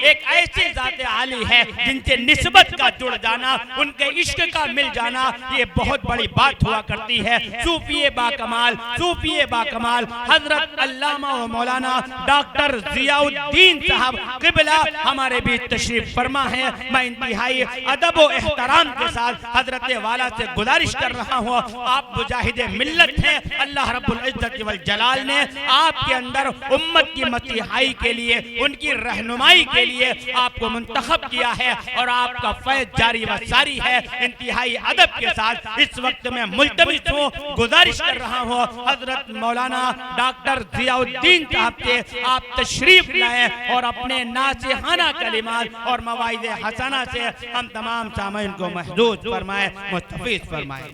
एक ऐसे जाते आली है जिनसे निस्बत का जुड़ जाना, उनके इश्क का मिल जाना, ये बहुत बड़ी बात हुआ करती है। सूफिए बाकमाल, सूफिए बाकमाल हजरत अल्लामा व मौलाना डॉक्टर जियाउद्दीन साहब क़िबला हमारे बीच तशरीफ फरमा है। मैं इंतहाई अदब व एहतराम के साथ हजरत वाला से गुजारिश कर रहा हूँ, आप मुजाहिद मिल्लत हैं। अल्लाह रब्बुल इज्जत वल जलाल ने आपके अंदर उम्मत की मसीहाई के लिए, उनकी रहनुमाई के लिए आपको मुंतखब किया है और आपका फैज़ जारी व सारी है। इंतहाई अदब के साथ इस वक्त में मुल्तमिस हूँ, गुजारिश कर रहा हूँ हजरत मौलाना डॉक्टर जियाउद्दीन साहब से आप तशरीफ लाए और अपने नासिहाना कलिमात और मवाइद हसना से हम तमाम सामीन को महजूज फरमाए, मुस्तफीज फरमाए।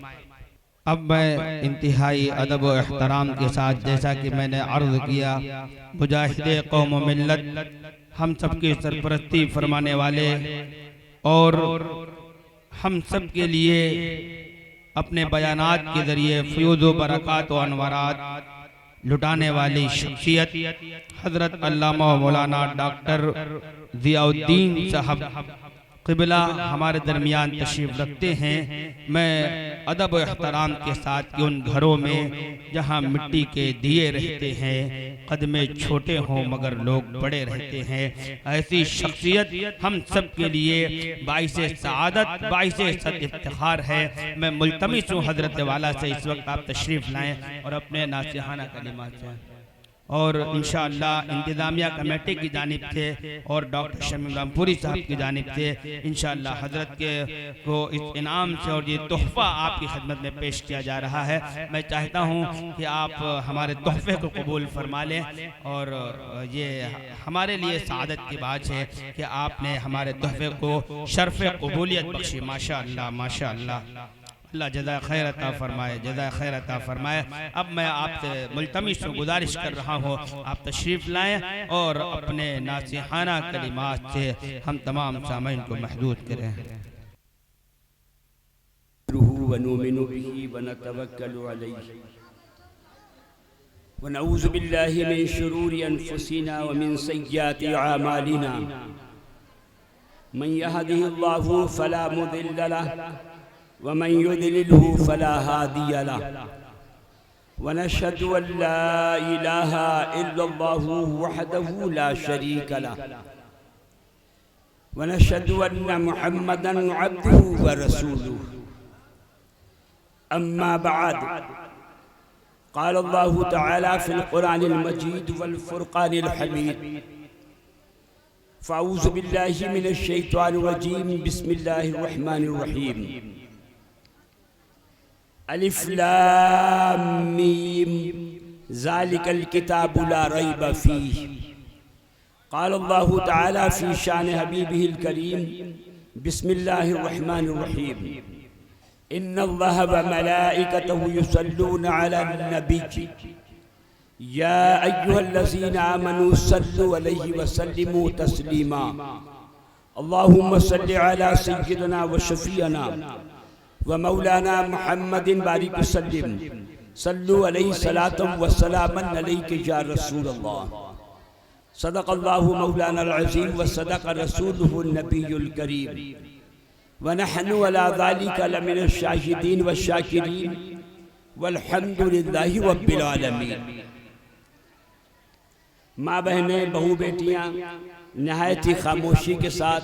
अब मैं इंतहाई अदब व एहतराम के साथ, जैसा कि मैंने अर्ज़ किया, मुजाहिद कौम व मिल्लत हम सबकी सरपरस्ती फरमाने वाले और हम सब के लिए अपने बयानात के ज़रिए फ़यूज़ व बरक़ात व अनवारात लुटाने वाली शख्सियत हज़रत अल्लामा मौलाना डॉक्टर ज़ियाउद्दीन साहब क़िबला हमारे दरमियान तशरीफ़ रखते हैं। मैं अदब व एहतराम के साथ कि उन घरों में जहाँ मिट्टी के दिए रहते हैं, कदमे छोटे हों मगर लोग बड़े रहते हैं, ऐसी शख्सियत हम सब के लिए बाइसे सआदत, बाइसे सद इफ्तिखार है। मैं मुल्तमिस हूँ हज़रत वाला से इस वक्त आप तशरीफ़ लाएँ और अपने नासिहाना कलिमात से और इंशाअल्लाह इंतज़ामिया कमेटी की जानिब से और डॉक्टर शमीम रामपुरी साहब की जानिब से इंशाअल्लाह हज़रत के को इस इनाम से और ये तोहफ़ा आपकी खिदमत में पेश किया जा रहा है। मैं चाहता हूँ कि आप हमारे तोहफ़े को कबूल फरमा लें और ये हमारे लिए सआदत की बात है कि आपने हमारे तोहफ़े को शर्फ़ कबूलियत बख्शी। माशा अल्लाह, माशा अल्लाह, अल्लाह जज़ा खैर अता फरमाए, जज़ा खैर अता फरमाए। अब मैं आपसे मुल्तमिस हूँ, गुजारिश कर रहा हूँ आप तशरीफ़ लाएँ और अपने नासिहाना कलिमात से हम तमाम सामीन को महदूद करें। व नऊज़ु बिल्लाहि मिन शुरूरि अनफुसिना व मिन सय्यिआति अमालिना मन यहदिहिल्लाहु फला मुदिल्ल लहु वमन युद्लिलहु फला हादिय लहु व नशहदु अल्ला इलाहा इल्लल्लाहु वहदहु ला शरीका लहु व नशहदु अन्न मुहम्मदन अब्दुहु व रसूलुहु। अम्मा बअद, क़ाल अल्लाहु तआला फ़िल क़ुरआनिल मजीद वल फ़ुरक़ानिल हमीद, फ़अऊज़ु बिल्लाहि मिनश शैतानिर रजीम, बिस्मिल्लाहिर रहमानिर रहीम। अलिफ लाम मीम ज़ालिकल किताबु ला रैब फ़ीह। क़ाल अल्लाहु तआला फ़ी शान हबीबिहिल करीम, बिस्मिल्लाहिर रहमानिर रहीम, इन्नल्लाह व मलाइकतहु युसल्लूना अलन नबी या अय्युहल्लज़ीना आमनू सल्लु अलैहि व सल्लिमू तस्लीमा। अल्लाहुम्मा सल्लि अला सय्यिदिना व शफ़ीअना व मौलाना मुहम्मदिन बारिक वसल्लिम, सल्लु अलैहि सलातम व सलामन अलैका या रसूल अल्लाह। सदक़ल्लाहु मौलाना अज़ीम व सदक़ रसूलुहु नबियुल करीम व नहनु अला ज़ालिका लमिन शाहिदीन व शाकिरीन वल्हम्दुलिल्लाहि रब्बिल आलमीन। माँ बहनें, बहू बेटियाँ, नहायत ही खामोशी के साथ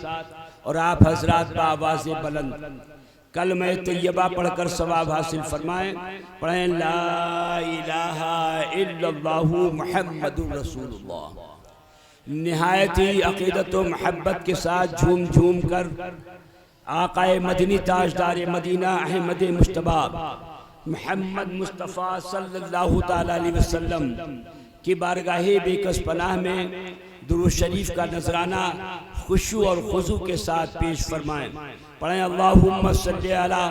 और आप हजरात बावाज़ बुलंद कलमा तैयबा पढ़कर सवाब हासिल फरमाएं। पढ़ें ला इलाहा इल्लल्लाहु मुहम्मदुर रसूलुल्लाह। निहायत ही अक़ीदत व महब्बत के साथ झूम झूम कर आक़ाए मदनी ताजदार मदीना अहमद मुश्तबा मोहम्मद मुस्तफ़ा सल्लल्लाहु तआला अलैहि वसल्लम की बारगाहे बेकस पनाह में दुरूद शरीफ का नजराना खुशू और खुजू के साथ पेश फरमाएं। पढ़ें अल्लाहुम्मा सल्लि अला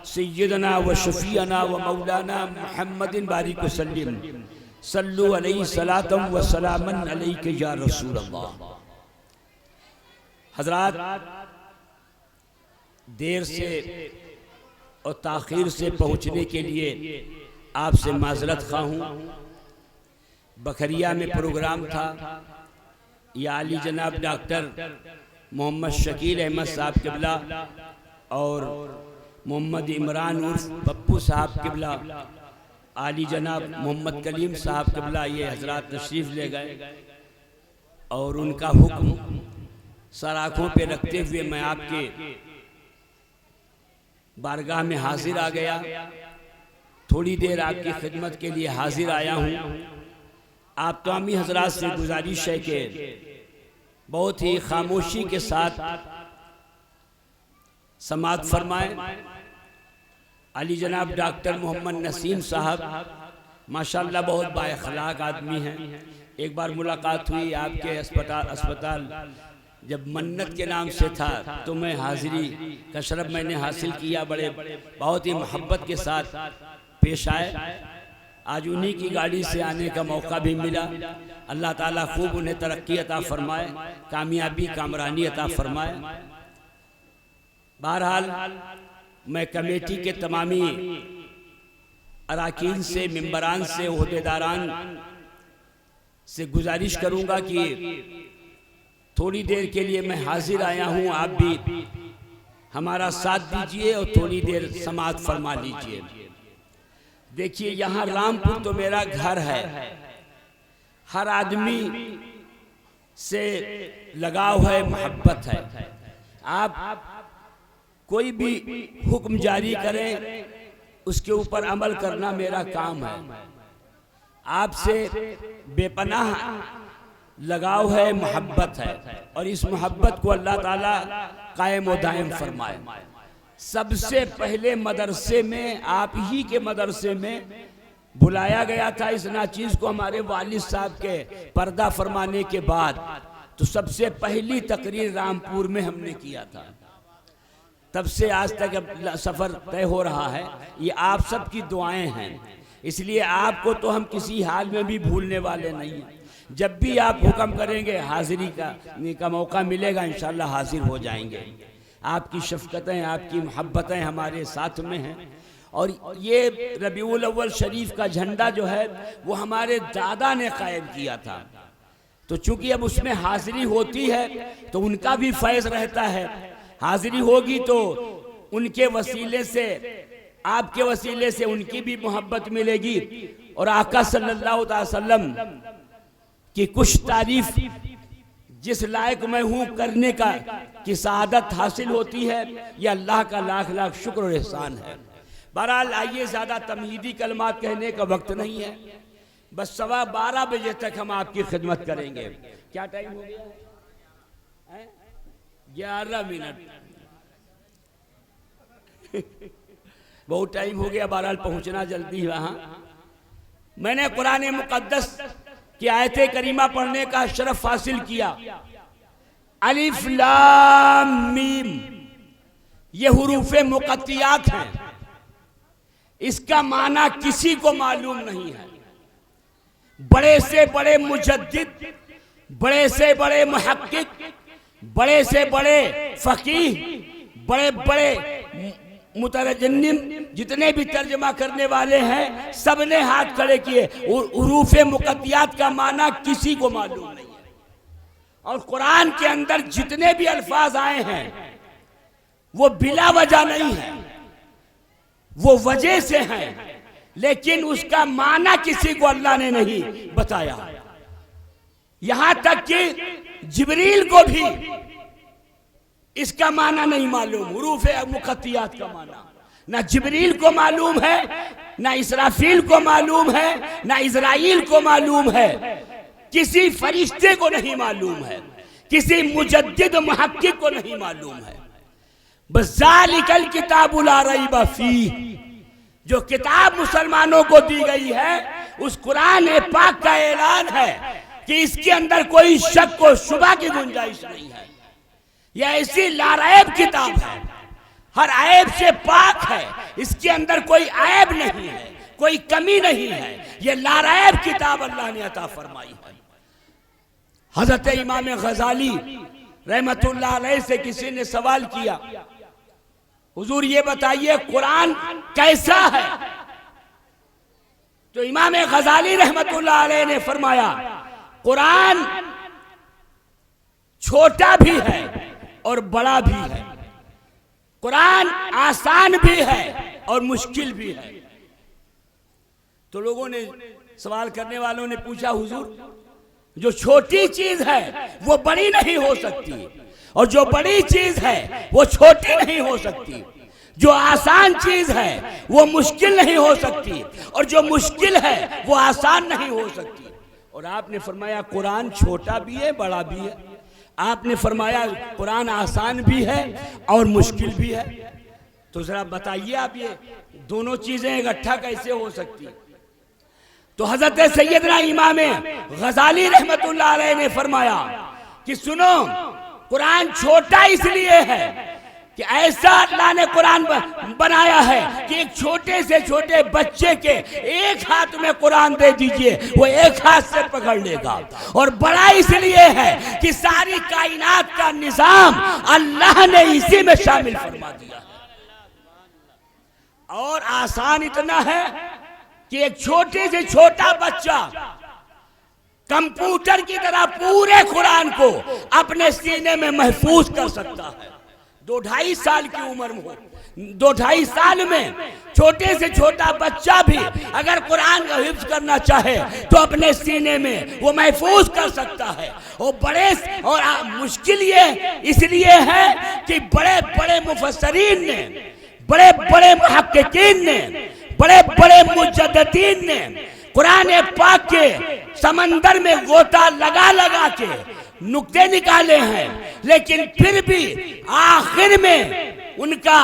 सय्यिदना व शफ़ीअना व मौलाना मुहम्मदिन बारिक वसल्लिम, सल्लु अलैहि सलातम व सलामन अलैका या रसूल अल्लाह। हजरात, देर से और ताख़ीर से पहुँचने के लिए आपसे माजरत खा हूँ। बखरिया में प्रोग्राम था, या अली जनाब डॉक्टर मोहम्मद शकील अहमद साहब किबला और मोहम्मद इमरान उर्फ पप्पू साहब किबला, आली जनाब मोहम्मद कलीम साहब किबला, ये हजरात तशरीफ़ ले गए और उनका हुक्म सर आँखों पे रखते हुए मैं आपके बारगाह में हाजिर आ गया। थोड़ी देर आपकी खिदमत के लिए हाजिर आया हूँ। आप तमामी हजरात से गुजारिश है कि बहुत ही खामोशी के साथ समाअत फरमाएं। अली जनाब डॉक्टर मोहम्मद नसीम साहब माशाल्लाह बहुत बाअखलाक आदमी हैं। एक बार मुलाकात हुई आपके अस्पताल जब मन्नत के नाम से था तो मैं हाजिरी का शरफ मैंने हासिल किया। बड़े बहुत ही मोहब्बत के साथ पेश आए। आज उन्हीं की गाड़ी से आने का मौका भी मिला। अल्लाह ताला खूब उन्हें तरक्की अता फरमाए, कामयाबी कामरानी अता फरमाए। बहरहाल मैं कमेटी के तमामी अराकीन से, मेंबरान से, ओहदेदारान से गुजारिश करूंगा कि थोड़ी देर के लिए मैं हाजिर आया हूं, आप भी हमारा साथ दीजिए और थोड़ी देर समाअत फरमा लीजिए। देखिए यहाँ रामपुर तो मेरा घर है, हर आदमी से लगाव है, मोहब्बत है। आप कोई भी हुक्म जारी करें उसके ऊपर अमल करना मेरा काम है। आपसे बेपनाह लगाव है, मोहब्बत है और इस मोहब्बत को अल्लाह ताला कायम व दायम फरमाए। सबसे पहले मदरसे में, आप ही के मदरसे में बुलाया गया था इस नाचीज को हमारे वालिद साहब के पर्दा फरमाने के बाद। तो सबसे पहली तकरीर रामपुर में हमने किया था। तब से आज तक सफर तय हो रहा है। ये आप सबकी दुआएं हैं, इसलिए आपको तो हम किसी हाल में भी भूलने वाले नहीं हैं। जब भी आप हुक्म करेंगे हाजिरी का मौका मिलेगा, इंशाल्लाह हाजिर हो जाएंगे। आपकी शफकतें, आपकी मोहब्बतें हमारे साथ में हैं। और ये रबीउल अव्वल शरीफ का झंडा जो है वो हमारे दादा ने कायम किया था। तो चूंकि अब उसमें हाजिरी होती है तो उनका भी फैज़ रहता है। हाजिरी होगी तो उनके वसीले से, आपके वसीले से उनकी भी मोहब्बत मिलेगी और आका सल्लल्लाहु अलैहि वसल्लम की कुछ तारीफ जिस लायक मैं हूं करने का की सआदत हासिल होती है, यह अल्लाह का लाख लाख शुक्र और एहसान है। बहरहाल आइए, ज्यादा तमहीदी कलमात कहने का वक्त नहीं है, बस 12:15 बजे तक हम आपकी खिदमत करेंगे। क्या टाइम हो गया है? 11 मिनट बहुत टाइम हो गया। बहरहाल पहुंचना जल्दी वहां। मैंने कुरान मुकद्दस की आयत करीमा पढ़ने का शरफ हासिल किया। अलिफ लाम मीम ये हुरूफे मुकत्तियात हैं, इसका माना किसी को मालूम नहीं है। बड़े से बड़े मुजद्दिद, बड़े से बड़े मुहक्किक, बड़े से बड़े फकीह, बड़े बड़े मुतरजन्निम, जितने भी तर्जमा करने वाले हैं, सबने हाथ खड़े किए। हुरूफे मुकत्तियात का माना किसी को मालूम नहीं है। और कुरान के अंदर जितने भी अल्फाज आए हैं वो बिला वजह नहीं है, वो वजह से हैं, लेकिन उसका माना किसी को अल्लाह ने नहीं बताया। यहां तक कि जिब्रील को भी इसका माना नहीं मालूम। हुरूफे मुकत्तियात का माना ना जिब्रील को मालूम है, ना इसराफील को मालूम है, ना इज़राइल को मालूम है, किसी फरिश्ते को नहीं मालूम है, किसी मुजद्दिद मुहक्किक को नहीं मालूम है। बस ज़ालिकल किताबु ला रैब फीह, जो किताब मुसलमानों को दी गई है उस कुरान पाक का ऐलान है कि इसके अंदर कोई शक व शुबा की गुंजाइश नहीं है। यह ऐसी लारैब किताब है, हर ऐब से पाक है, इसके अंदर कोई ऐब नहीं है, कोई कमी नहीं है। यह लारैब किताब अल्लाह ने अता फरमाई है। हजरत इमाम गजाली रहमतुल्लाह अलैह से किसी ने सवाल किया, हुजूर ये बताइए कुरान कैसा है? तो इमाम गजाली रहमतुल्लाह अलैह ने फरमाया, कुरान छोटा भी है और बड़ा भी है। कुरान आसान भी है और मुश्किल भी है। तो लोगों ने, सवाल करने वालों ने पूछा, हुजूर जो छोटी चीज है वो बड़ी नहीं हो सकती और जो बड़ी चीज है वो छोटी नहीं हो सकती, जो आसान चीज है वो मुश्किल नहीं हो सकती और जो मुश्किल है वो आसान नहीं हो सकती। और आपने फरमाया कुरान छोटा भी है बड़ा भी है। आपने फरमाया कुरान आसान भी है और मुश्किल भी है। तो जरा बताइए आप, ये दोनों चीजें इकट्ठा कैसे हो सकती? तो हजरत सैयदना इमाम गजाली रहमतुल्लाह अलैह ने फरमाया कि सुनो, कुरान छोटा इसलिए है कि ऐसा अल्लाह ने कुरान बनाया है कि एक छोटे से छोटे बच्चे के एक हाथ में कुरान दे दीजिए, वो एक हाथ से पकड़ लेगा। और बड़ा इसलिए है कि सारी कायनात का निजाम अल्लाह ने इसी में शामिल फरमा दिया। और आसान इतना है कि एक छोटे से छोटा बच्चा कंप्यूटर की तरह पूरे कुरान को अपने सीने में महफूज कर सकता है। 2-2.5 साल की उम्र में हो, 2-2.5 साल में छोटे से छोटा बच्चा भी अगर कुरान का हिफ्ज करना चाहे तो अपने सीने में वो महफूज कर सकता है। वो बड़े और मुश्किल ये इसलिए है कि बड़े बड़े मुफस्सरीन ने, बड़े बड़े मुहक्किकीन ने, बड़े बड़े मुजद्दिदीन ने कुरान पाक के समंदर में गोता लगा लगा के नुक्ते निकाले हैं, लेकिन फिर भी आखिर में उनका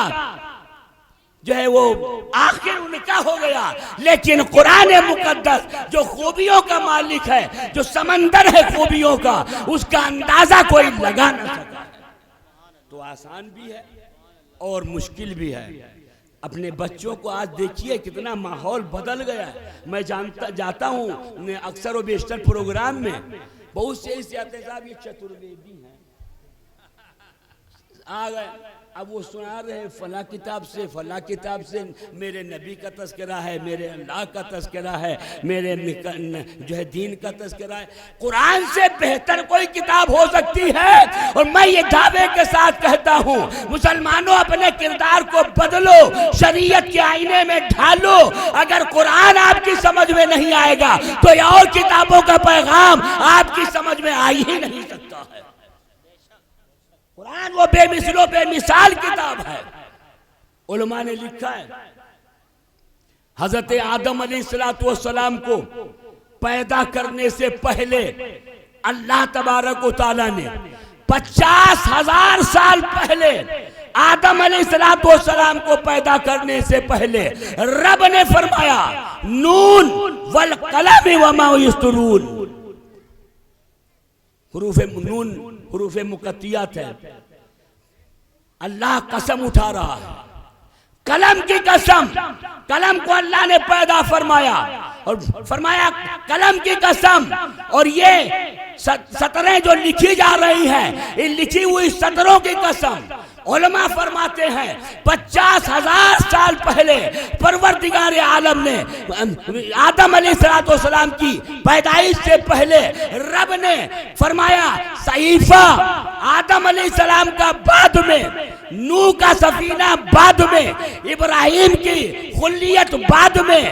जो है वो आखिर उनका हो गया। लेकिन कुरान मुकद्दस जो खूबियों का मालिक है, जो समंदर है खूबियों का, उसका अंदाजा कोई लगा न सका। तो आसान भी है और मुश्किल भी है। अपने बच्चों को आज देखिए कितना माहौल बदल गया है। मैं जाता हूँ अक्सर और बेशतर प्रोग्राम में, बहुत से ऐसे आते साहब ये चतुर्वेदी हैं, आ गए, अब वो सुना रहे फला किताब से मेरे नबी का तस्करा है, मेरे अल्लाह का तस्करा है, मेरे जो है दीन का तस्करा है। कुरान से बेहतर कोई किताब हो सकती है? और मैं ये दावे के साथ कहता हूँ, मुसलमानों अपने किरदार को बदलो, शरीयत के आईने में ढालो। अगर कुरान आपकी समझ में नहीं आएगा तो और किताबों का पैगाम आपकी समझ में आ ही नहीं सकता है। कुरान वो बेमिसलो बेमिसाल किताब है। उलमा ने लिखा है हजरत आदम अलैहिस्सलाम को पैदा करने से पहले अल्लाह तबारक व तआला ने 50,000 साल पहले आदम अलैहिस्सलाम को पैदा करने से पहले रब ने फरमाया नून वल कलम वमा यस्तरून। नून हुरूफ मुकत्तियात है। अल्लाह कसम उठा रहा है, कलम की कसम, कलम को अल्लाह ने पैदा फरमाया और फरमाया कलम की कसम। और ये सतरें जो लिखी जा रही हैं, इन लिखी हुई सतरों की कसम। उलमा फरमाते हैं 50,000 साल पहले परवरदिगार आलम ने आदम अलैहिस्सलाम की पैदाइश से पहले रब ने फरमाया सहीफा आदम अलैहिस्सलाम का बाद में, नूह का सफीना बाद में, इब्राहिम की खुल्लियत बाद में,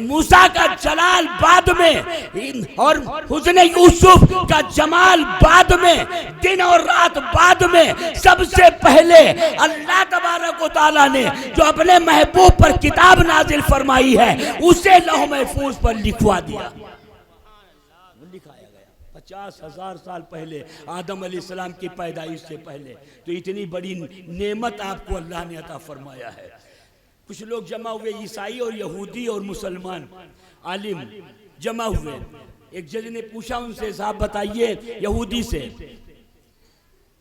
मूसा का जलाल बाद में और हुस्न यूसुफ का जमाल बाद में, दिन और रात बाद में। सबसे पहले अल्लाह तबारक व तआला ने जो अपने महबूब पर किताब नाजिल फरमाई है उसे लौह महफूज पर लिखवा दिया, लिखाया गया 50,000 साल पहले आदम अलैहिस्सलाम की पैदाइश से पहले। तो इतनी बड़ी नेमत आपको अल्लाह ने अता फरमाया है। कुछ लोग जमा हुए, ईसाई और यहूदी और मुसलमान आलिम जमा हुए। एक जज ने पूछा उनसे, साहब बताइए यहूदी से,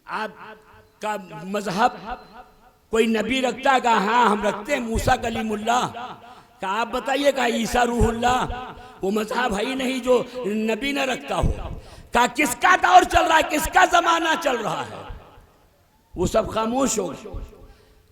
आपका मजहब कोई नबी रखता है? कहा हाँ हम रखते हैं, मूसा कलीमुल्लाह। कहा आप बताइए? कहा ईसा रूहुल्लाह। वो मजहब है ही नहीं जो नबी न रखता हो। कहा किसका दौर चल रहा है, किसका जमाना चल रहा है? वो सब खामोश हो गए।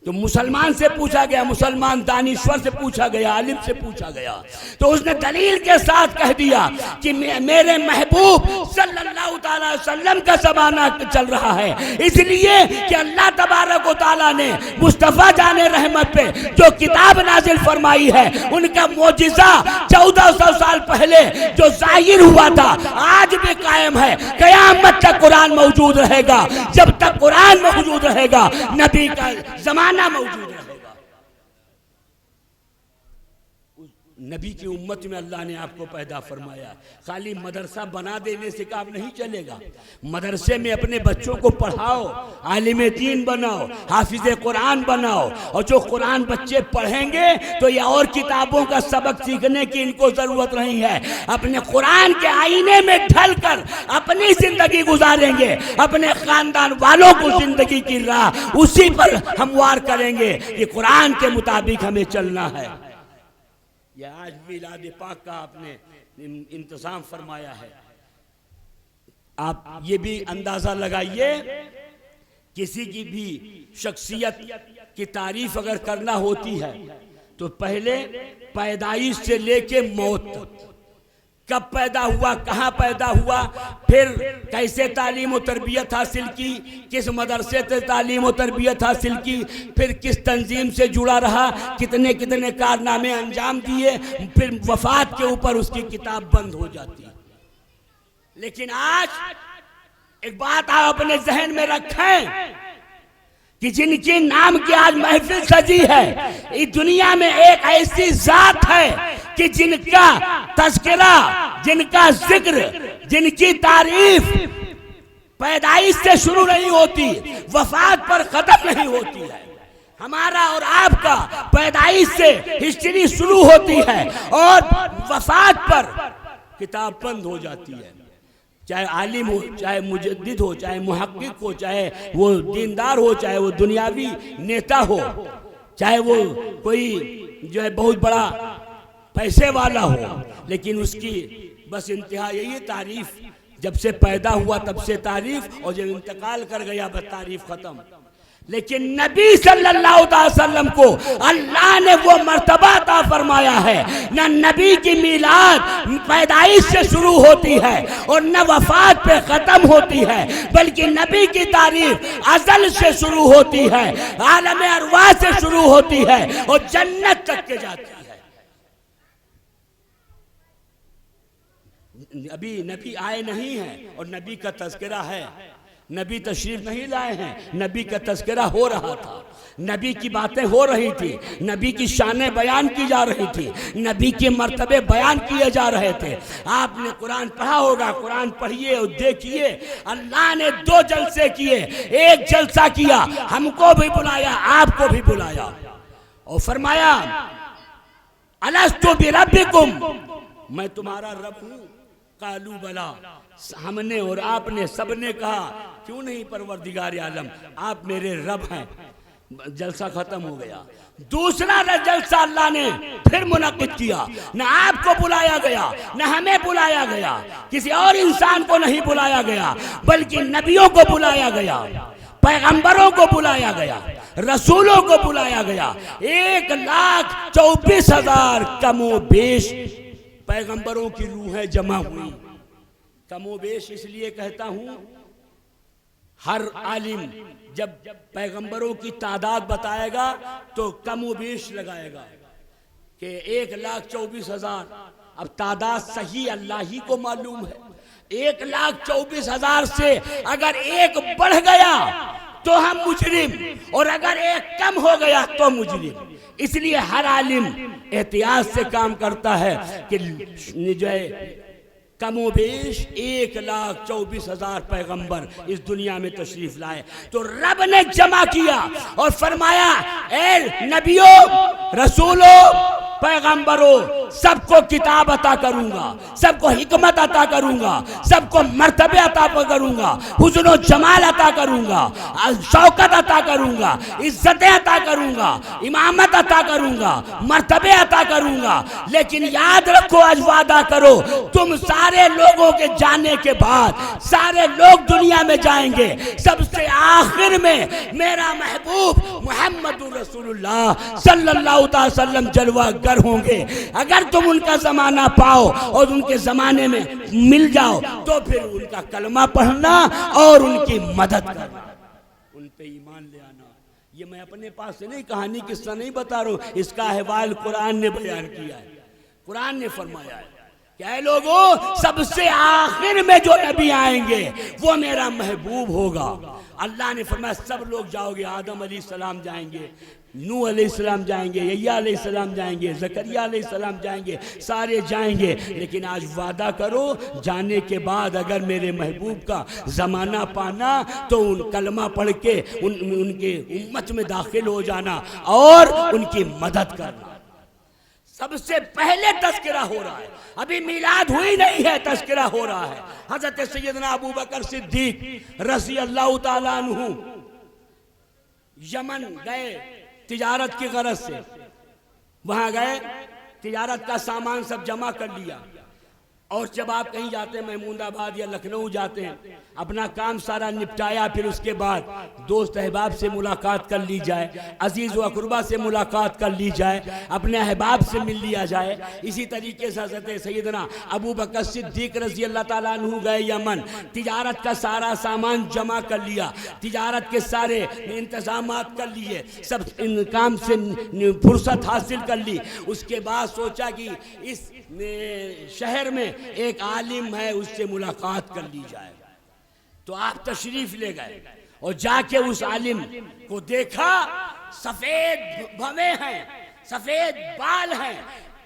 तो मुसलमान से पूछा गया, मुसलमान दानिश्वर से पूछा गया, आलिम से पूछा गया, तो उसने दलील के साथ कह दिया कि मेरे महबूब सल्लल्लाहु ताला वसल्लम का ज़माना चल रहा है, इसलिए कि अल्लाह तबारक व तआला ने मुस्तफ़ा जाने रहमत पे जो किताब नाजिल फरमाई है, उनका मोजिज़ा 1400 साल पहले जो ज़ाहिर हुआ था आज भी कायम है। क़यामत तक कुरान मौजूद रहेगा। जब तक कुरान मौजूद रहेगा नबी का ज़माना मौजूद रहेगा। नबी की उम्मत में अल्लाह ने आपको पैदा फरमाया। खाली मदरसा बना देने से काम नहीं चलेगा। मदरसे में अपने बच्चों को पढ़ाओ, आलिम दीन बनाओ, हाफिज कुरान बनाओ, और जो कुरान बच्चे पढ़ेंगे तो ये और किताबों का सबक सीखने की इनको जरूरत नहीं है। अपने कुरान के आईने में ढल कर अपनी जिंदगी गुजारेंगे, अपने खानदान वालों को जिंदगी की राह उसी पर हमवार करेंगे कि कुरान के मुताबिक हमें चलना है। यह आज मिलाद पाक का आपने इंतजाम फरमाया है। आप ये भी अंदाजा लगाइए, किसी की भी शख्सियत की तारीफ अगर करना होती है तो पहले पैदाइश से लेके मौत तक, कब पैदा हुआ, कहाँ पैदा हुआ, फिर कैसे तालीम और तरबियत हासिल की, किस मदरसे से तालीम और तरबियत हासिल की, फिर किस तंजीम से जुड़ा रहा, कितने कितने कारनामे अंजाम दिए, फिर वफात के ऊपर उसकी किताब बंद हो जाती है। लेकिन आज एक बात आप अपने जहन में रखें कि जिनके नाम की आज महफिल सजी है, इस दुनिया में एक ऐसी जात है कि जिनका तज़किरा, जिनका जिक्र, जिनकी तारीफ पैदाइश से शुरू नहीं होती, वफात पर खत्म नहीं होती है। हमारा और आपका पैदाइश से हिस्ट्री शुरू होती है और वफात पर किताब बंद हो जाती है। चाहे आलिम हो, चाहे मुजद्दिद हो, चाहे मुहक्किक हो, चाहे वो दीनदार हो, चाहे वो दुनियावी नेता हो, चाहे वो कोई जो है बहुत बड़ा पैसे वाला हो, लेकिन उसकी बस इंतहा यही है तारीफ। जब से पैदा हुआ तब से तारीफ, और जब इंतकाल कर गया बस तारीफ खत्म। लेकिन नबी सल्लल्लाहु अलैहि वसल्लम को अल्लाह ने वो मर्तबा अता फरमाया है, न नबी की मिलाद पैदाइश से शुरू होती है और न वफात पे खत्म होती है, बल्कि नबी की तारीफ अज़ल से शुरू होती है, आलम अरवाह से शुरू होती है और जन्नत तक के जाती है। अभी नबी आए नहीं हैं और नबी का तज़किरा है। नबी तशरीफ नहीं लाए हैं, नबी का तज़किरा हो रहा था, नबी की बातें हो रही थी, नबी की शानें बयान की जा रही थी, नबी के मर्तबे बयान किए जा रहे थे। आपने कुरान पढ़ा होगा, कुरान पढ़िए और देखिए, अल्लाह ने 2 जलसे किए। एक जलसा किया, हमको भी बुलाया, आपको भी बुलाया और फरमाया अलस्तु बिरब्बिकुम, मैं तुम्हारा रब हूँ। कालू बला, हमने और आपने सबने कहा क्यों नहीं परवरदिगार आलम, आप मेरे रब हैं। जलसा खत्म हो गया। दूसरा जलसा अल्लाह ने फिर मुनक्किद किया, न आपको बुलाया गया, न हमें बुलाया गया, किसी और इंसान को नहीं बुलाया गया, बल्कि नबियों को बुलाया गया, पैगंबरों को बुलाया गया, रसूलों को बुलाया गया। 1,24,000 कमोबेश पैगंबरों की रूहें जमा हुई। कमोबेश इसलिए कहता हूं, हर आलिम जब पैगंबरों की तादाद बताएगा तो कमोबेश लगाएगा कि 1,24,000। अब तादाद सही अल्लाह ही को मालूम है। 1,24,000 से अगर एक बढ़ गया तो हम मुजरिम, और अगर एक कम हो गया तो मुजरिम। इसलिए हर आलिम एहतियात से काम करता है कि जो है कमोबेश 1,24,000 पैगंबर इस दुनिया में तशरीफ लाए। तो रब ने जमा किया और फरमाया, ए नबियों, रसूलों, पैगंबरों, सबको किताब अता करूंगा, सबको हिकमत अता करूंगा, सबको मर्तबे अता करूंगा, हुस्न जमाल अता करूंगा, शौकत अता करूंगा, इज्जतें अता करूंगा, इमामत अता करूंगा, मर्तबे अता करूंगा। लेकिन याद रखो, आज वादा करो, तुम सारे लोगों के जाने के बाद सारे लोग दुनिया में जाएंगे, सबसे आखिर में मेरा महबूब मुहम्मदुर रसूलुल्लाह सल्लल्लाहु अलैहि वसल्लम जलवागर होंगे। अगर तुम उनका जमाना पाओ और उनके जमाने में मिल जाओ तो फिर उनका कलमा पढ़ना और उनकी मदद करना, उन पे ईमान ले आना। ये मैं अपने पास से नहीं, कहानी किस्सा नहीं बता रहा हूं, इसका अहवाल कुरान ने बयान किया है। कुरान ने फरमाया है क्या है लोगों, सबसे आखिर में जो नबी आएंगे वो मेरा महबूब होगा। अल्लाह ने फरमाया सब लोग जाओगे, आदम अलैहिस्सलाम जाएंगे, नूह अलैहिस्सलाम जाएंगे, यह्या अलैहिस्सलाम जाएंगे, ज़करिया अलैहिस्सलाम जाएंगे, सारे जाएंगे। लेकिन आज वादा करो जाने के बाद अगर मेरे महबूब का ज़माना पाना तो उन कलमा पढ़ के उनके उम्मत में दाखिल हो जाना और उनकी मदद करना। सबसे पहले तज़किरा हो रहा है, अभी मिलाद हुई नहीं है, तज़किरा हो रहा है। हज़रत सैयदना अबू बकर सिद्दीक रज़ी अल्लाह ताला अन्हु यमन गए तिजारत की गरज से, वहां गए तिजारत का सामान सब जमा कर लिया। और जब आप कहीं जाते हैं, महमूदाबाद या लखनऊ जाते हैं, अपना काम सारा निपटाया, फिर उसके बाद दोस्त अहबाब से मुलाकात कर ली जाए, अजीज़ व अक़रबा से मुलाकात कर ली जाए, अपने अहबाब से मिल लिया जाए। इसी तरीके से हज़रत सैयदना अबू बकर सिद्दीक रज़ी अल्लाह ताला अन्हु गए यमन, तिजारत का सारा सामान जमा कर लिया, तिजारत के सारे इंतज़ामात कर लिए, सब इन काम से फुर्सत हासिल कर ली। उसके बाद सोचा कि इस शहर में एक आलिम है, उससे मुलाकात कर ली जाए। तो आप तशरीफ ले गए और जाके उस आलिम को देखा, सफेद भवें हैं, सफेद बाल हैं,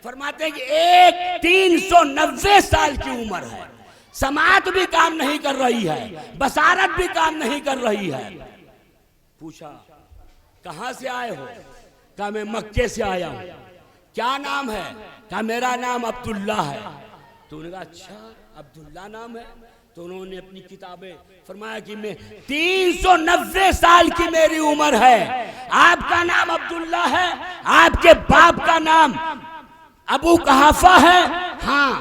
फरमाते हैं कि एक 390 साल की उम्र है, समात भी काम नहीं कर रही है, बसारत भी काम नहीं कर रही है। पूछा कहां से आए हो? कहा मैं मक्के से आया हूं। क्या नाम है? कहा मेरा नाम अब्दुल्ला है। तो उन्होंने कहा अच्छा अब्दुल्ला नाम है। तो उन्होंने अपनी किताबें फरमाया कि मैं 390 साल की मेरी उम्र है, आपका नाम अब्दुल्ला है, आपके बाप का नाम अबू कहाफा है, हाँ,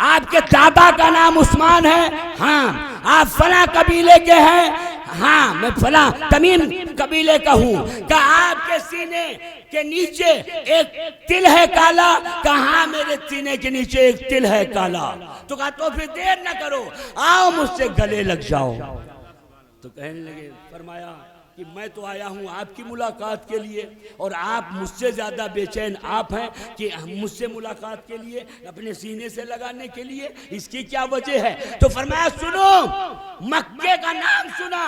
आपके दादा का नाम उस्मान है, हाँ, आप फला कबीले के हैं, हाँ, मैं फला तमीम कबीले का हूँ। का आपके सीने के नीचे एक तिल है काला? कहा मेरे सीने के नीचे एक तिल है काला। तो कहा तो फिर देर न करो, आओ मुझसे गले लग जाओ। तो कहने लगे, फरमाया कि मैं तो आया हूँ आपकी मुलाकात के लिए और आप मुझसे ज्यादा बेचैन आप हैं कि मुझसे मुलाकात के लिए, अपने सीने से लगाने के लिए, इसकी क्या वजह है? तो फरमाया सुनो, मक्के का नाम सुना,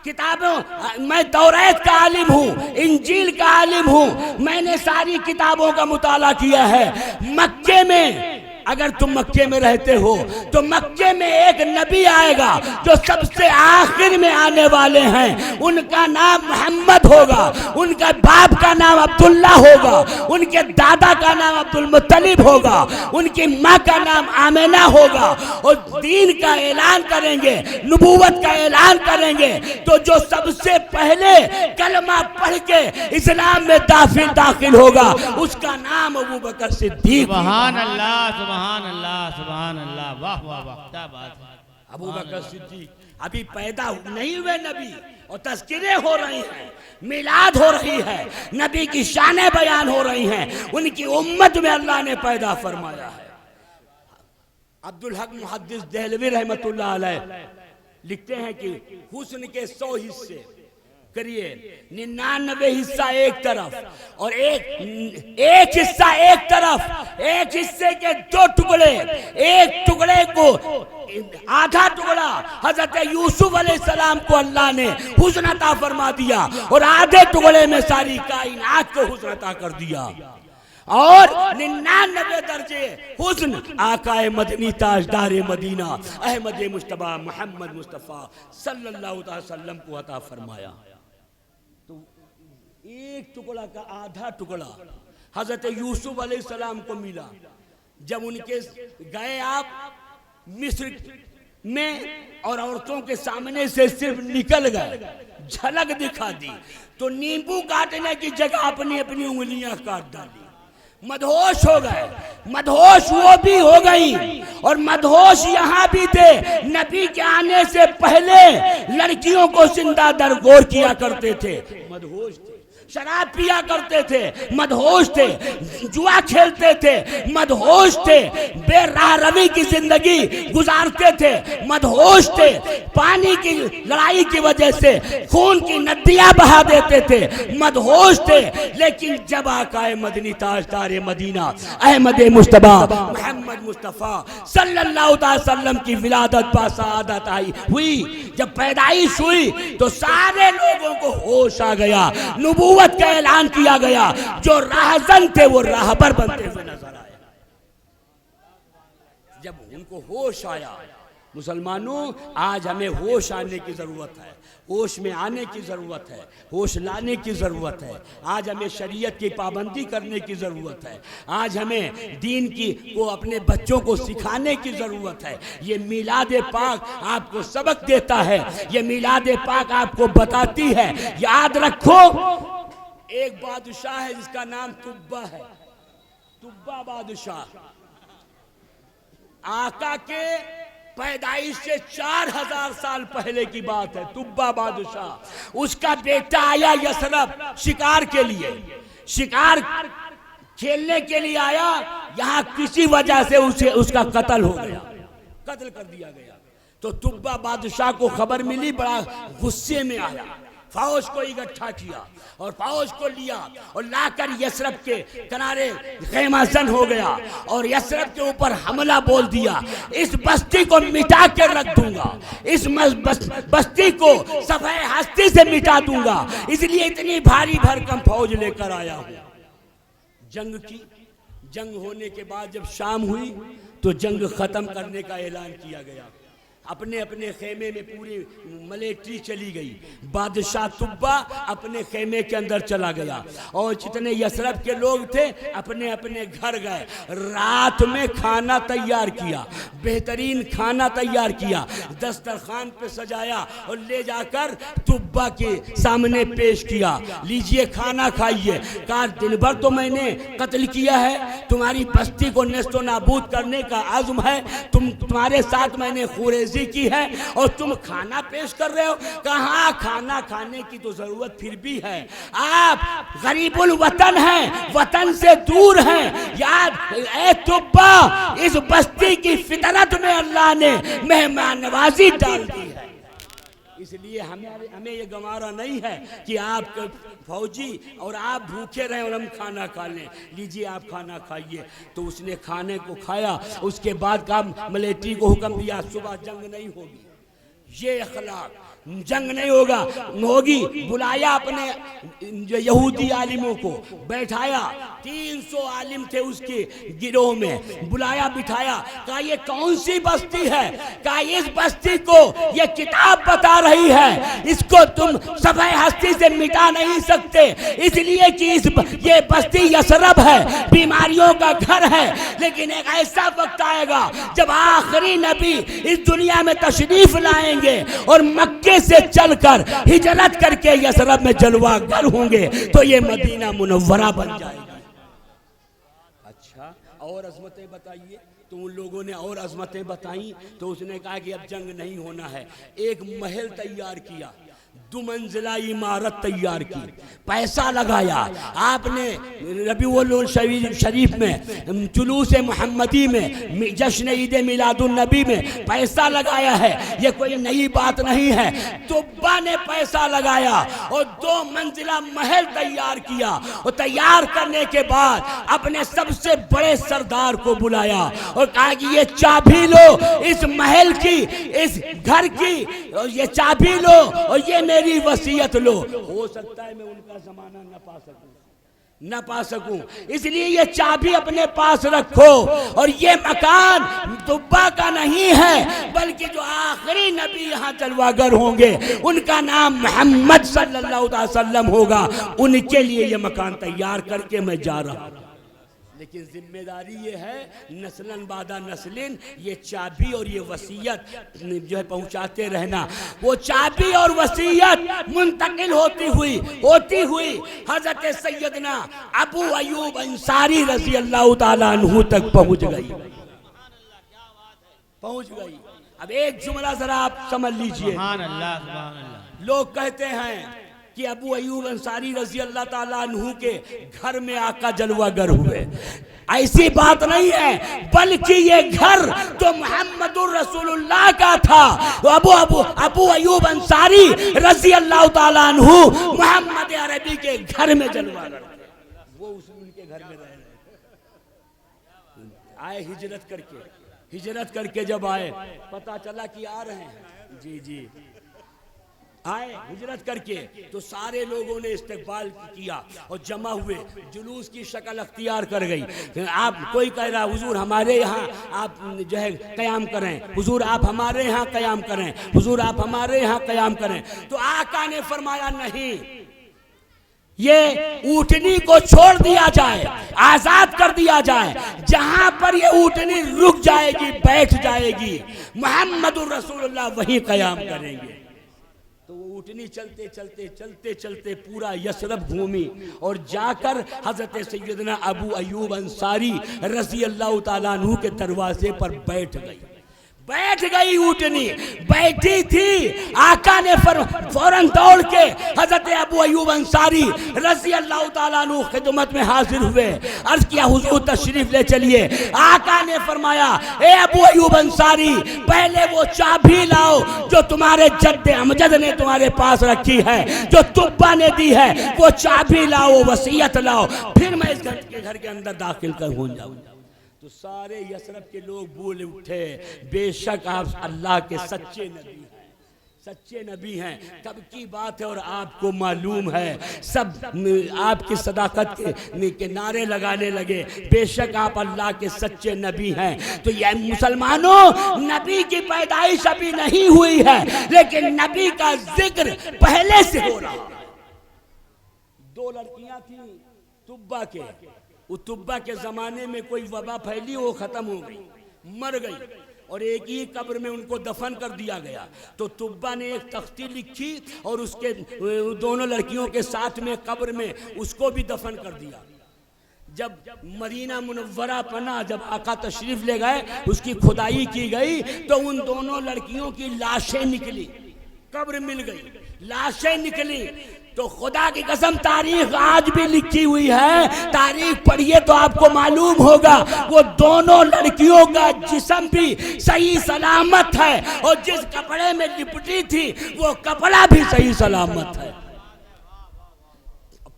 किताबों, मैं तौरात का आलिम हूँ, इंजील का आलिम हूँ, मैंने सारी किताबों का मुताला किया है। मक्के में अगर तुम मक्के में रहते हो तो मक्के में एक नबी आएगा जो सबसे आखिर में आने वाले हैं, उनका नाम मोहम्मद होगा, उनका बाप का नाम अब्दुल्ला होगा, उनके दादा का नाम अब्दुल मुत्तलिब होगा, उनकी माँ का नाम आमिना होगा, और दीन का ऐलान करेंगे, नबूवत का ऐलान करेंगे। तो जो सबसे पहले कलमा पढ़ के इस्लाम में दाखिल होगा उसका नाम अबू बकर सिद्दीक। सुभान अल्लाह, सुभान अल्लाह, सुभान अल्लाह, वाह वाह वाह, क्या बात है। अबू बकर सिद्दीक अभी पैदा नहीं हुए नबी और तज़किरे हो रही हैं, मिलाद हो रही है, नबी की शानें बयान हो रही हैं, उनकी उम्मत में अल्लाह ने पैदा फरमाया है। अब्दुल हक मुहद्दिस देहलवी रहमतुल्लाह अलैह लिखते हैं कि हुस्न के 100 हिस्से करिए, 99 हिस्सा एक तरफ और एक हिस्सा एक तरफ, एक हिस्से के 2 टुकड़े, एक टुकड़े को आधा टुकड़ा हजरत यूसुफ अलैहिस्सलाम को अल्लाह ने हुस्न अता फरमा दिया और आधे टुकड़े में सारी कायनात को हुस्न अता कर दिया। और 99 दर्जे हुस्न आकाए मदनी ताजदार मदीना अहमद मुश्तबा मोहम्मद मुस्तफ़ा सल्लल्लाहु अलैहि वसल्लम को अता फरमाया। तो एक टुकड़ा का आधा टुकड़ा हजरत यूसुफ अलैहिस्सलाम को मिला। जब उनके गए आप मिस्र में और औरतों के सामने से सिर्फ निकल गए, झलक दिखा दी, तो नींबू काटने की जगह अपनी अपनी उंगलियां काट डाली, मदहोश हो गए। मदहोश वो भी हो गई और मदहोश यहाँ भी थे। नबी के आने से पहले लड़कियों को जिंदा दरगोर किया करते थे, मदहोश थे। शराब पिया करते थे, मदहोश थे, जुआ खेलते थे, मदहोश थे, बेराह रवी की जिंदगी गुजारते थे, मदहोश थे, पानी की लड़ाई की वजह से खून की नदियां बहा देते थे, मदहोश थे। लेकिन जब आकाए मदनी ताजदार मदीना अहमद मुस्तफा मोहम्मद मुस्तफा सल्लल्लाहु अलैहि वसल्लम की विलादत बासादत आई हुई, जब पैदाइश हुई तो सारे लोगों को होश आ गया, नबूवत का ऐलान किया गया, जो राहज़न थे वो राहबर बनते हुए नजर आए। जब उनको होश आया, मुसलमानों आज हमें होश आने की जरूरत है, होश में आने की ज़रूरत है, होश लाने की ज़रूरत है। आज हमें शरीयत की पाबंदी करने की ज़रूरत है, आज हमें दीन की को अपने बच्चों को सिखाने की ज़रूरत है। ये मिलाद पाक आपको सबक देता है, ये मिलाद पाक आपको बताती है। याद रखो, एक बादशाह है जिसका नाम तुब्बा है, तुब्बा बादशाह। आका के पैदाइश से 4000 साल पहले की बात है। तुब्बा बादशाह, उसका बेटा आया यसरब शिकार के लिए, शिकार खेलने के लिए आया, यहाँ किसी वजह से उसे उसका कत्ल हो गया, कत्ल कर दिया गया। तो तुब्बा बादशाह को खबर मिली, बड़ा गुस्से में आया, फौज को इकट्ठा किया और फौज को लिया और लाकर यसरब के किनारे खेमाजन हो गया और यसरब के ऊपर हमला बोल दिया। इस बस्ती को मिटा कर रख दूंगा, इस बस्ती को सफाए हस्ती से मिटा दूंगा, इसलिए इतनी भारी भरकम फौज लेकर आया हूं। जंग की, जंग होने के बाद जब शाम हुई तो जंग खत्म करने का ऐलान किया गया। अपने अपने खेमे में पूरी मिलिट्री चली गई, बादशाह तुब्बा अपने खेमे के अंदर चला गया और जितने यसरब के लोग थे अपने अपने घर गए। रात में खाना तैयार किया, बेहतरीन खाना तैयार किया, दस्तरखान पे सजाया और ले जाकर तुब्बा के सामने पेश किया। लीजिए खाना खाइए। कहा दिन भर तो मैंने कत्ल किया है, तुम्हारी बस्ती को नेस्तो नाबूद करने का आज़म है, तुम्हारे साथ मैंने खुरेजी की है और तुम खाना पेश कर रहे हो। कहाँ खाना खाने की तो जरूरत फिर भी है, आप गरीबुल वतन हैं, वतन से दूर हैं। याद ए तुब्बा, इस बस्ती की फितरत में अल्लाह ने मेहमान नवाजी डाल दी है, इसलिए हमें ये गंवारा नहीं है कि आप फौजी और आप भूखे रहे और हम खाना खा लें। लीजिए आप खाना खाइए। तो उसने खाने को खाया, उसके बाद कहा मिलिट्री को हुक्म दिया सुबह जंग नहीं होगी, ये अखलाक, जंग नहीं होगी। बुलाया अपने यहूदी आलिमों को, बैठाया, 300 आलिम थे उसके गिरोह में, बुलाया बिठाया। कहा ये कौन सी बस्ती है? कहा इस बस्ती को ये किताब बता रही है, इसको तुम सफाए हस्ती से मिटा नहीं सकते, इसलिए कि ये बस्ती यसरब है, बीमारियों का घर है। लेकिन एक ऐसा वक्त आएगा जब आखिरी नबी इस दुनिया में तशरीफ लाएंगे और मक्के से चलकर हिजरत करके यसरब में जलवागर होंगे, तो ये मदीना मुनव्वरा बन जाएगा। अच्छा, और अजमतें बताइए। तो उन लोगों ने और अजमतें बताई। तो उसने कहा कि अब जंग नहीं होना है। एक महल तैयार किया, 2 मंजिला इमारत तैयार की, पैसा लगाया। आपने रबीउल शरीफ में, जुलूस मोहम्मदी में, जश्न ईद मिलादुन नबी में पैसा लगाया है, ये कोई नई बात नहीं है। तुब्बा ने पैसा लगाया और 2 मंजिला महल तैयार किया और तैयार करने के बाद अपने सबसे बड़े सरदार को बुलाया और कहा कि ये चाबी लो इस महल की, इस घर की, और ये चाबी लो और ये मेरी वसीयत लो। हो सकता है मैं उनका जमाना न पा सकूं, इसलिए ये चाबी अपने पास रखो। और ये मकान तुब्बा का नहीं है, बल्कि जो आखिरी नबी यहाँ जलवागर होंगे उनका नाम मोहम्मद सल्लल्लाहु अलैहि वसल्लम होगा। उनके लिए ये मकान तैयार करके मैं जा रहा हूँ। लेकिन जिम्मेदारी ये है, नस्लन बादा नस्लिन, ये चाबी और ये वसीयत जो है पहुंचाते रहना। वो चाबी और वसीयत मुंतकिल होती हुई हजरत सैयदना अबू अयूब अंसारी रज़ी अल्लाह ताला अन्हु तक पहुंच गई। अब एक जुमला जरा आप समझ लीजिए। लोग कहते हैं कि अबू अयूब अंसारी रजी अल्लाह ताला अन्हु के घर में आका जलवागर हुए। ऐसी बात नहीं है, बल्कि ये घर तो मोहम्मदुर रसूलुल्लाह का था। तो अबू अयूब अंसारी रजी अल्लाह ताला अन्हु मोहम्मद अरबी के घर में जलवागर, वो उनके घर में रहे। आए हिजरत करके जब आए, पता चला कि आ रहे हैं, जी आए हिजरत करके, तो सारे लोगों ने इस्तकबाल किया और जमा हुए, जुलूस की शक्ल अख्तियार कर गई। आप कोई कह रहा हुजूर हमारे यहाँ आप जो है क़याम करें, हुजूर आप हमारे यहाँ क़याम करें, हुजूर आप हमारे यहाँ क़याम करें। तो आका ने फरमाया नहीं, ये ऊँटनी को छोड़ दिया जाए, आजाद कर दिया जाए, जहां पर ये ऊँटनी रुक जाएगी, बैठ जाएगी, मोहम्मदुर रसूलुल्लाह वहीं क़याम करेंगे। तो वो ऊँटनी चलते पूरा यसरब घूमी और जाकर हजरत सैयदना अबू अयूब अंसारी रज़ी अल्लाह ताला अन्हु के दरवाजे पर बैठ गई। ऊँटनी बैठी थी, आका ने फौरन दौड़ के हजरत अबू अयूब अंसारी रज़ी अल्लाह ताला अन्हु खिदमत में हाजिर हुए। अर्ज किया हुजूर तशरीफ ले चलिए। आका ने फरमाया, ए अबू अयूब अंसारी, पहले वो चाबी लाओ जो तुम्हारे जद्दे अमजद ने तुम्हारे पास रखी है, जो तुब्बा ने दी है, वो चाबी लाओ, वसीयत लाओ, फिर मैं इस घर के अंदर दाखिल हो जाऊँ। तो सारे यसरब के लोग बोल उठे, बेशक आप अल्लाह के सच्चे नबी हैं। कब की बात है और आपको मालूम है, सब आपकी सदाकत के नारे लगाने लगे, बेशक आप अल्लाह के सच्चे नबी हैं। तो ये मुसलमानों, नबी की पैदाइश अभी नहीं हुई है, लेकिन नबी का जिक्र पहले से हो रहा। 2 लड़कियां थी तुब्बा के, उस तुब्बा के जमाने में कोई वबा फैली, वो खत्म हो गई, मर गई, और एक ही कब्र में उनको दफन कर दिया गया। तो तुब्बा ने एक तख्ती लिखी और उसके दोनों लड़कियों के साथ में कब्र में उसको भी दफन कर दिया। जब मदीना मुनव्वरा पना, जब आका तशरीफ ले गए, उसकी खुदाई की गई, तो उन दोनों लड़कियों की लाशें निकली, कब्र मिल गई, लाशें निकली। तो खुदा की कसम, तारीख आज भी लिखी हुई है, तारीख पढ़िए तो आपको मालूम होगा, वो दोनों लड़कियों का जिस्म भी सही सलामत है, और जिस कपड़े में लिपटी थी वो कपड़ा भी सही सलामत है।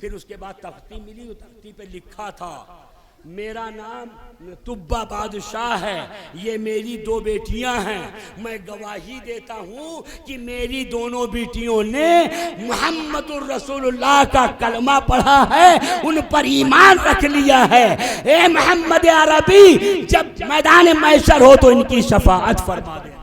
फिर उसके बाद तख्ती मिली, तख्ती पे लिखा था, मेरा नाम तुब्बा बादशाह है, ये मेरी 2 बेटियां हैं, मैं गवाही देता हूँ कि मेरी दोनों बेटियों ने मोहम्मदुर रसूलुल्लाह का कलमा पढ़ा है, उन पर ईमान रख लिया है। ए मोहम्मद अरबी, जब मैदान मैशर हो तो इनकी शफाअत फरमा देना।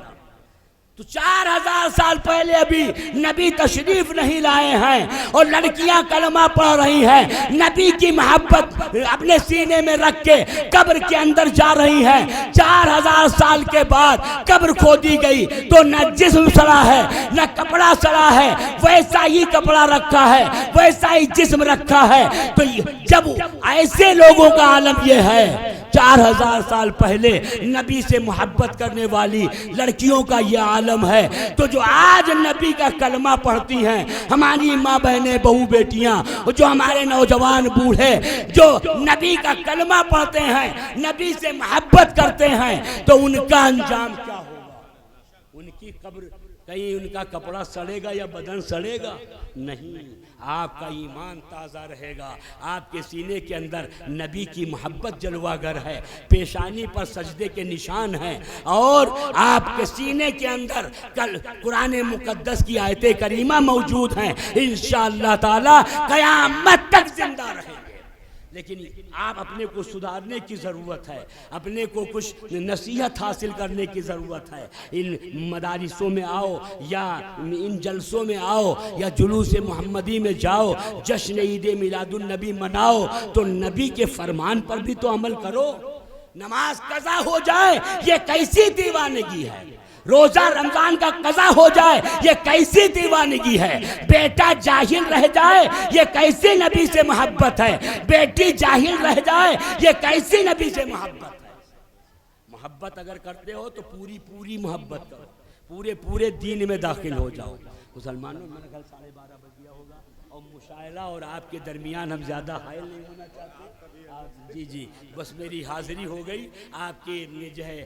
तो 4000 साल पहले अभी नबी तशरीफ नहीं लाए हैं और लड़कियां कलमा पढ़ रही हैं, नबी की मोहब्बत अपने सीने में रख के कब्र के अंदर जा रही हैं। 4000 साल के बाद कब्र खोदी गई तो न जिस्म सड़ा है न कपड़ा सड़ा है, वैसा ही कपड़ा रखा है, वैसा ही जिस्म रखा है। तो जब ऐसे लोगों का आलम यह है, 4000 साल पहले नबी से मोहब्बत करने वाली लड़कियों का यह आलम है, तो जो आज नबी का कलमा पढ़ती हैं हमारी माँ बहनें, बहू बेटियां, जो हमारे नौजवान बूढ़े जो नबी का कलमा पढ़ते हैं, नबी से मोहब्बत करते हैं, तो उनका अंजाम क्या होगा? उनकी कब्र, कहीं उनका कपड़ा सड़ेगा या बदन सड़ेगा? नहीं, आपका ईमान ताज़ा रहेगा, आपके सीने के अंदर नबी की मोहब्बत जलवागर है, पेशानी पर सजदे के निशान हैं, और आपके सीने के अंदर कल कुरान मुकद्दस की आयते करीमा मौजूद हैं। इंशाअल्लाह ताला क़यामत तक जिंदा रहेंगे। लेकिन आप अपने को सुधारने की ज़रूरत है, अपने को कुछ नसीहत हासिल करने की ज़रूरत है। इन मदारिसों में आओ या इन जलसों में आओ या जुलूस मोहम्मदी में जाओ, जश्न ईद मिलादुन नबी मनाओ, तो नबी के फरमान पर भी तो अमल करो। नमाज कज़ा हो जाए ये कैसी दीवानगी है, रोजा रमजान का कज़ा हो जाए ये कैसी दीवानगी है, बेटा जाहिल रह जाए ये कैसी नबी से मोहब्बत है, बेटी जाहिल रह जाए ये कैसी नबी से मोहब्बत है। मोहब्बत अगर करते हो तो पूरी पूरी मोहब्बत करो, पूरे पूरे दीन में दाखिल हो जाओ। मुसलमानों, मेरा ख्याल 12:30 बज गया होगा और मुशायरा और आपके दरमियान हम ज़्यादा हायल नहीं होना चाहते। आप जी जी बस मेरी हाज़िरी हो गई, आपके जो है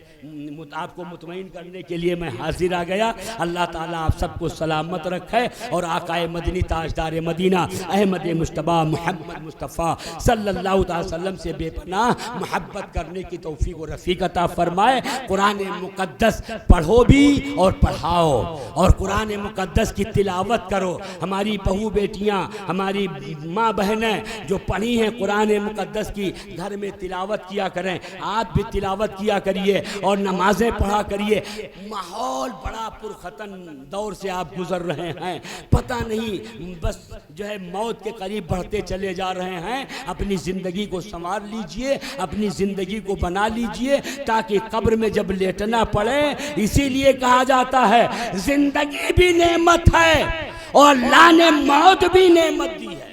आपको मुतमईन करने के लिए मैं हाजिर आ गया। अल्लाह ताला आप सबको सलामत रखे और आकाए मदनी ताजदार मदीना अहमद मुश्तबा मोहम्मद मुस्तफ़ा सल्लल्लाहु अलैहि वसल्लम से बेपनाह मोहब्बत करने की तौफीक और रफ़ीक अता फरमाए। कुरान मुक़द्दस पढ़ो भी और पढ़ाओ और कुरान मुक़द्दस की तिलावत करो। हमारी बहू बेटियां, हमारी माँ बहनें जो पढ़ी हैं कुरान मुक़द्दस की, घर में तिलावत किया करें। आप भी तिलावत किया करिए और नमाजें पढ़ा करिए। माहौल बड़ा पुरखतन दौर से आप गुजर रहे हैं, पता नहीं बस जो है मौत के करीब बढ़ते चले जा रहे हैं। अपनी ज़िंदगी को संवार लीजिए, अपनी ज़िंदगी को बना लीजिए ताकि कब्र में जब लेटना पड़े। इसीलिए कहा जाता है जिंदगी भी नेमत है और अल्लाह ने मौत भी नेमत दी है।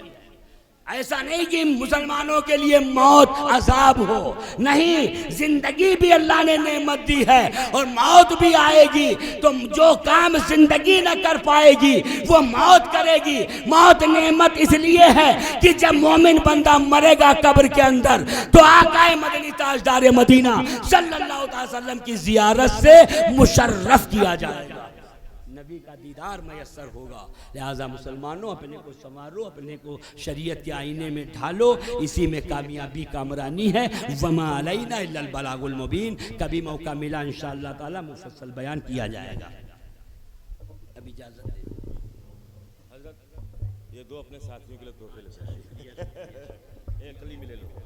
ऐसा नहीं कि मुसलमानों के लिए मौत अजाब हो, नहीं, जिंदगी भी अल्लाह ने नेमत दी है और मौत भी आएगी। तो जो काम जिंदगी न कर पाएगी वो मौत करेगी। मौत नेमत इसलिए है कि जब मोमिन बंदा मरेगा कब्र के अंदर तो आकाए मदनी ताजदार मदीना सल्लल्लाहु अलैहि वसल्लम की जियारत से मुशर्रफ किया जाएगा, नबी का दीदार मैसर होगा। लिहाजा मुसलमानों अपने को संवारो, अपने को शरीयत के आईने में ढालो, इसी में कामयाबी कामरानी है। वमा अलैना इल्लल बलागुल मुबीन। कभी मौका मिला इंशाअल्लाह ताला मुफस्सल बयान किया जाएगा। अभी इजाज़त दे हज़रत, ये दो अपने साथियों के लिए तोहफे ले सकते हैं। एक कली मिले लो।